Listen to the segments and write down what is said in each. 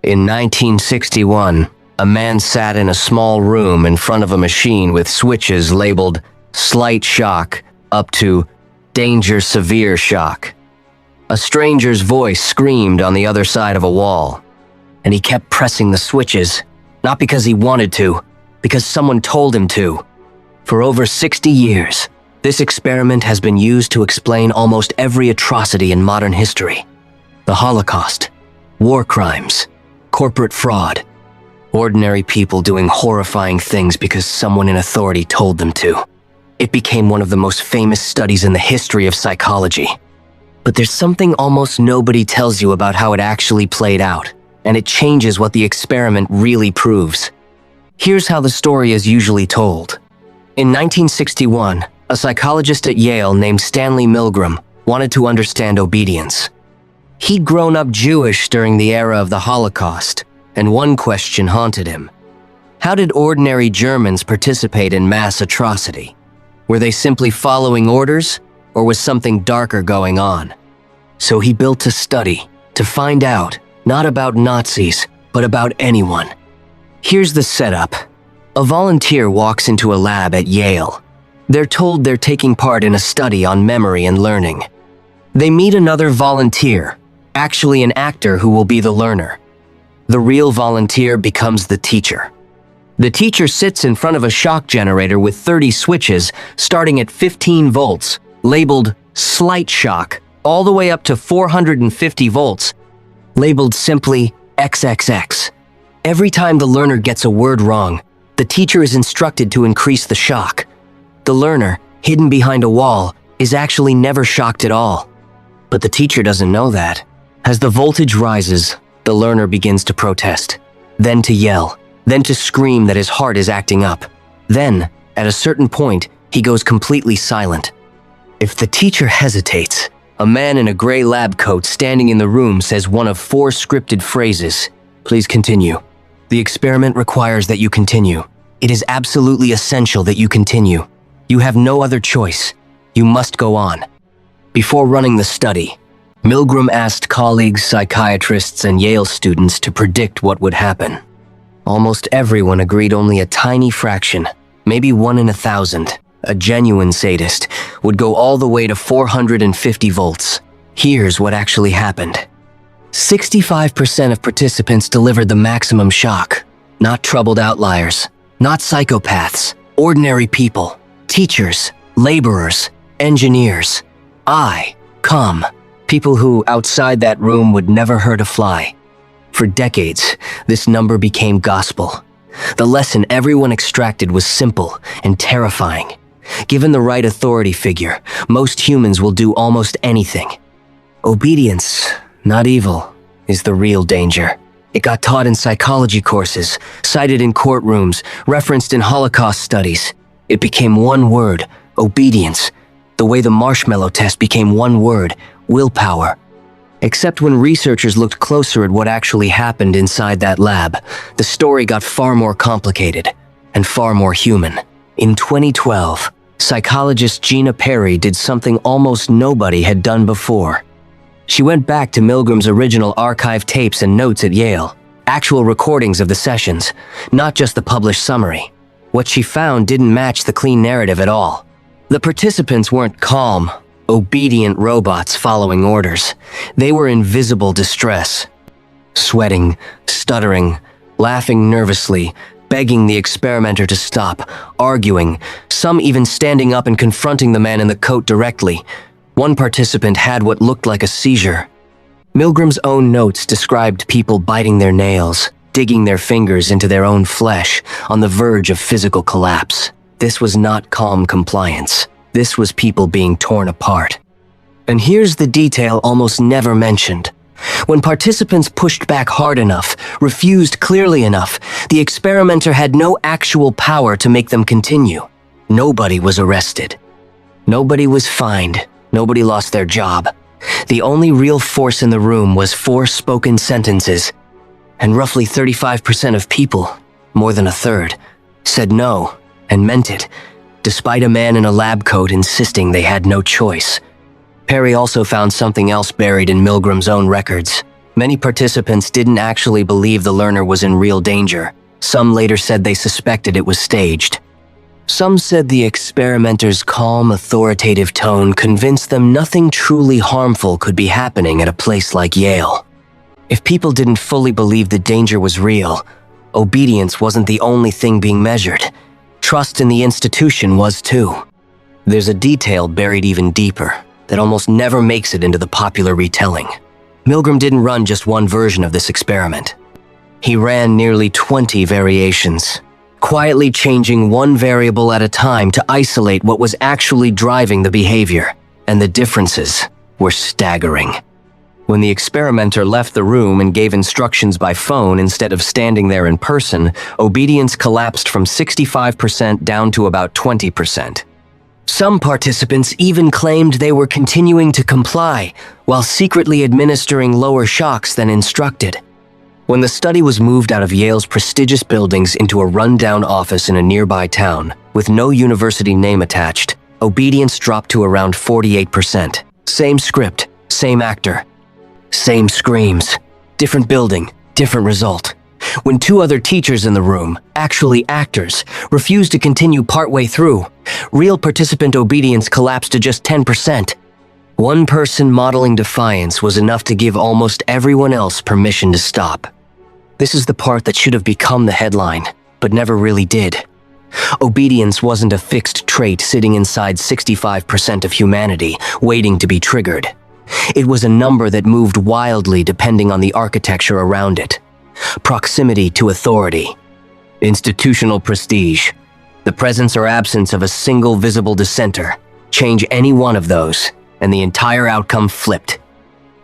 In 1961, a man sat in a small room in front of a machine with switches labeled slight shock up to danger severe shock. A stranger's voice screamed on the other side of a wall, and he kept pressing the switches, not because he wanted to, because someone told him to. For over 60 years, this experiment has been used to explain almost every atrocity in modern history. The Holocaust, war crimes, corporate fraud, ordinary people doing horrifying things because someone in authority told them to. It became one of the most famous studies in the history of psychology. But there's something almost nobody tells you about how it actually played out, and it changes what the experiment really proves. Here's how the story is usually told. In 1961, a psychologist at Yale named Stanley Milgram wanted to understand obedience. He'd grown up Jewish during the era of the Holocaust, and one question haunted him. How did ordinary Germans participate in mass atrocity? Were they simply following orders, or was something darker going on? So he built a study to find out, not about Nazis, but about anyone. Here's the setup. A volunteer walks into a lab at Yale. They're told they're taking part in a study on memory and learning. They meet another volunteer, actually an actor who will be the learner. The real volunteer becomes the teacher. The teacher sits in front of a shock generator with 30 switches starting at 15 volts, labeled slight shock, all the way up to 450 volts, labeled simply XXX. Every time the learner gets a word wrong, the teacher is instructed to increase the shock. The learner, hidden behind a wall, is actually never shocked at all. But the teacher doesn't know that. As the voltage rises, the learner begins to protest, then to yell, then to scream that his heart is acting up. Then, at a certain point, he goes completely silent. If the teacher hesitates, a man in a gray lab coat standing in the room says one of 4 scripted phrases. Please continue. The experiment requires that you continue. It is absolutely essential that you continue. You have no other choice. You must go on. Before running the study, Milgram asked colleagues, psychiatrists, and Yale students to predict what would happen. Almost everyone agreed only a tiny fraction, maybe 1 in 1,000, a genuine sadist, would go all the way to 450 volts. Here's what actually happened. 65% of participants delivered the maximum shock. Not troubled outliers, not psychopaths, ordinary people, teachers, laborers, engineers. Calm. People who, outside that room, would never hurt a fly. For decades, this number became gospel. The lesson everyone extracted was simple and terrifying. Given the right authority figure, most humans will do almost anything. Obedience, not evil, is the real danger. It got taught in psychology courses, cited in courtrooms, referenced in Holocaust studies. It became one word, obedience, the way the marshmallow test became one word, willpower. Except when researchers looked closer at what actually happened inside that lab, the story got far more complicated and far more human. In 2012, psychologist Gina Perry did something almost nobody had done before. She went back to Milgram's original archive tapes and notes at Yale, actual recordings of the sessions, not just the published summary. What she found didn't match the clean narrative at all. The participants weren't calm, obedient robots following orders. They were in visible distress. Sweating, stuttering, laughing nervously, begging the experimenter to stop, arguing, some even standing up and confronting the man in the coat directly. One participant had what looked like a seizure. Milgram's own notes described people biting their nails, digging their fingers into their own flesh, on the verge of physical collapse. This was not calm compliance. This was people being torn apart. And here's the detail almost never mentioned. When participants pushed back hard enough, refused clearly enough, the experimenter had no actual power to make them continue. Nobody was arrested. Nobody was fined. Nobody lost their job. The only real force in the room was 4 spoken sentences, and roughly 35% of people, more than a third, said no and meant it, despite a man in a lab coat insisting they had no choice. Perry also found something else buried in Milgram's own records. Many participants didn't actually believe the learner was in real danger. Some later said they suspected it was staged. Some said the experimenter's calm, authoritative tone convinced them nothing truly harmful could be happening at a place like Yale. If people didn't fully believe the danger was real, obedience wasn't the only thing being measured. Trust in the institution was too. There's a detail buried even deeper that almost never makes it into the popular retelling. Milgram didn't run just one version of this experiment. He ran nearly 20 variations, quietly changing one variable at a time to isolate what was actually driving the behavior, and the differences were staggering. When the experimenter left the room and gave instructions by phone instead of standing there in person, obedience collapsed from 65% down to about 20%. Some participants even claimed they were continuing to comply while secretly administering lower shocks than instructed. When the study was moved out of Yale's prestigious buildings into a rundown office in a nearby town, with no university name attached, obedience dropped to around 48%. Same script, same actor, same screams. Different building, different result. When two other teachers in the room, actually actors, refused to continue partway through, real participant obedience collapsed to just 10%. One person modeling defiance was enough to give almost everyone else permission to stop. This is the part that should have become the headline, but never really did. Obedience wasn't a fixed trait sitting inside 65% of humanity, waiting to be triggered. It was a number that moved wildly depending on the architecture around it. Proximity to authority. Institutional prestige. The presence or absence of a single visible dissenter. Change any one of those, and the entire outcome flipped.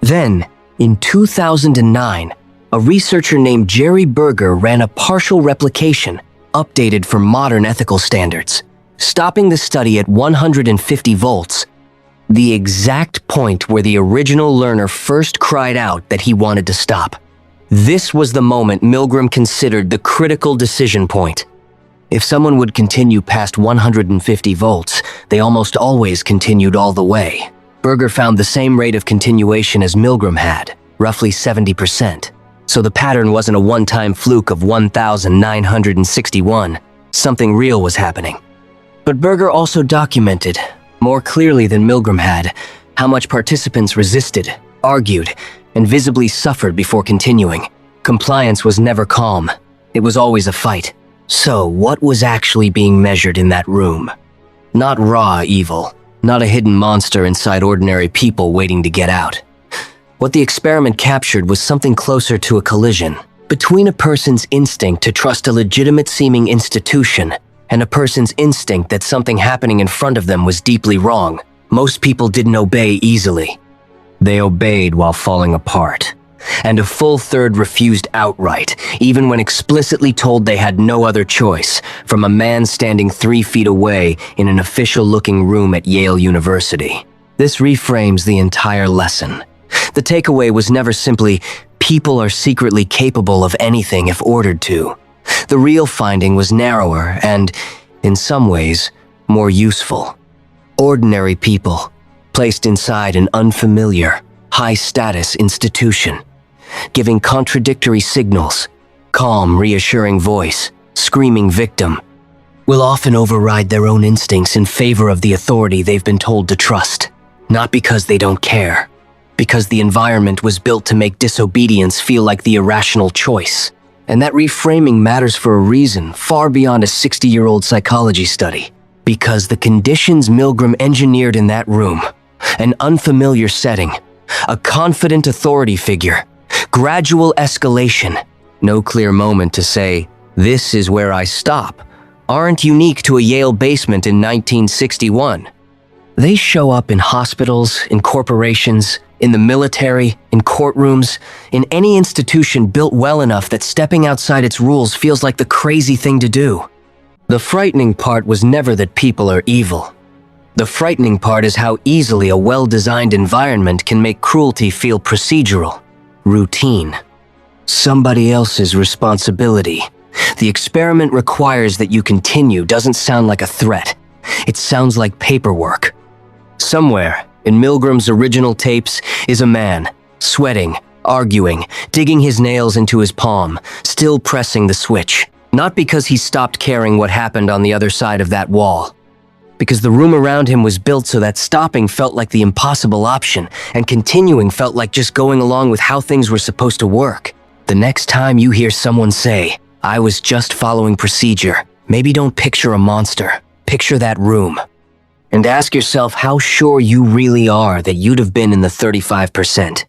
Then, in 2009, a researcher named Jerry Berger ran a partial replication, updated for modern ethical standards, stopping the study at 150 volts, the exact point where the original learner first cried out that he wanted to stop. This was the moment Milgram considered the critical decision point. If someone would continue past 150 volts, they almost always continued all the way. Berger found the same rate of continuation as Milgram had, roughly 70%. So the pattern wasn't a one-time fluke of 1,961. Something real was happening. But Berger also documented, more clearly than Milgram had, how much participants resisted, argued, and visibly suffered before continuing. Compliance was never calm. It was always a fight. So what was actually being measured in that room? Not raw evil, not a hidden monster inside ordinary people waiting to get out. What the experiment captured was something closer to a collision between a person's instinct to trust a legitimate-seeming institution and a person's instinct that something happening in front of them was deeply wrong. Most people didn't obey easily. They obeyed while falling apart. And a full third refused outright, even when explicitly told they had no other choice, from a man standing 3 feet away in an official-looking room at Yale University. This reframes the entire lesson. The takeaway was never simply, people are secretly capable of anything if ordered to. The real finding was narrower and, in some ways, more useful. Ordinary people, placed inside an unfamiliar, high-status institution, giving contradictory signals, calm, reassuring voice, screaming victim, will often override their own instincts in favor of the authority they've been told to trust, not because they don't care, because the environment was built to make disobedience feel like the irrational choice. And that reframing matters for a reason far beyond a 60-year-old psychology study. Because the conditions Milgram engineered in that room, an unfamiliar setting, a confident authority figure, gradual escalation, no clear moment to say, this is where I stop, aren't unique to a Yale basement in 1961. They show up in hospitals, in corporations, in the military, in courtrooms, in any institution built well enough that stepping outside its rules feels like the crazy thing to do. The frightening part was never that people are evil. The frightening part is how easily a well-designed environment can make cruelty feel procedural, routine. Somebody else's responsibility. The experiment requires that you continue doesn't sound like a threat. It sounds like paperwork. Somewhere, in Milgram's original tapes, is a man, sweating, arguing, digging his nails into his palm, still pressing the switch. Not because he stopped caring what happened on the other side of that wall. Because the room around him was built so that stopping felt like the impossible option, and continuing felt like just going along with how things were supposed to work. The next time you hear someone say, "I was just following procedure," maybe don't picture a monster. Picture that room. And ask yourself how sure you really are that you'd have been in the 35%.